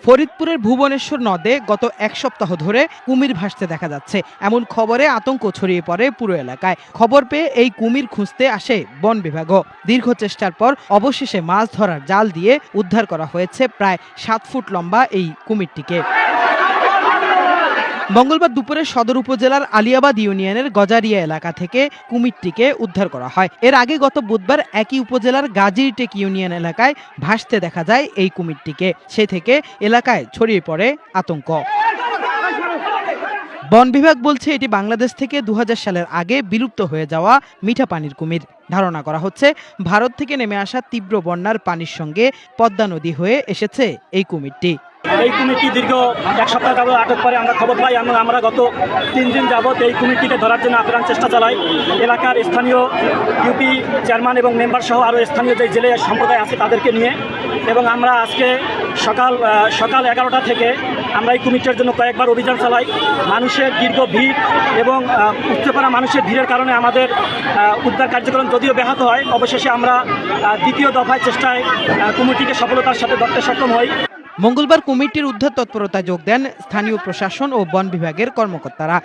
ফরিদপুরের ভুবনেশ্বর নদে গত এক সপ্তাহ ধরে কুমির ভাসতে দেখা যাচ্ছে। এমন খবরে আতঙ্ক ছড়িয়ে পড়ে পুরো এলাকায়। খবর পেয়ে এই কুমির খুঁজতে আসে বন বিভাগও। দীর্ঘ চেষ্টার পর অবশেষে মাছ ধরার জাল দিয়ে উদ্ধার করা হয়েছে প্রায় 7 ফুট লম্বা এই কুমিরটিকে। মঙ্গলবার দুপুরে সদর উপজেলার আলিয়াবাদ ইউনিয়নের গজারিয়া এলাকা থেকে কুমিরটিকে উদ্ধার করা হয়। এর আগে গত বুধবার একই উপজেলার গাজীরটেক ইউনিয়ন এলাকায় ভাসতে দেখা যায় এই কুমিরটিকে। সে থেকে এলাকায় ছড়িয়ে পড়ে আতঙ্ক। বন বিভাগ বলছে এটি বাংলাদেশ থেকে 2000 সালের আগে বিলুপ্ত হয়ে যাওয়া মিঠা পানির কুমির। ধারণা করা হচ্ছে ভারত থেকে নেমে আসা তীব্র বন্যার পানির সঙ্গে পদ্মা নদী হয়ে এসেছে এই কুমিরটি। এই কুমিরটি দীর্ঘ এক সপ্তাহ যাবত আটক করে আমরা খবর পাই এবং আমরা গত 3 দিন যাবত এই কুমিরটিকে ধরার জন্য আপ্রাণ চেষ্টা চালাই। এলাকার স্থানীয় ইউপি চেয়ারম্যান এবং মেম্বার সহ আরও স্থানীয় যে জেলে সম্প্রদায় আছে তাদেরকে নিয়ে এবং আমরা আজকে সকাল 11টা থেকে আমরা এই কুমিরটির জন্য কয়েকবার অভিযান চালাই। মানুষের দীর্ঘ ভিড় এবং উপচে পড়া মানুষের ভিড়ের কারণে আমাদের উদ্ধার কার্যক্রম যদিও ব্যাহত হয়, অবশেষে আমরা দ্বিতীয় দফায় চেষ্টায় কুমিরটিকে সফলতার সাথে ধরতে সক্ষম হই। মঙ্গলবার কুমিরটির উদ্ধার তৎপরতায় যোগ দেন স্থানীয় প্রশাসন ও বন বিভাগের কর্মকর্তারা।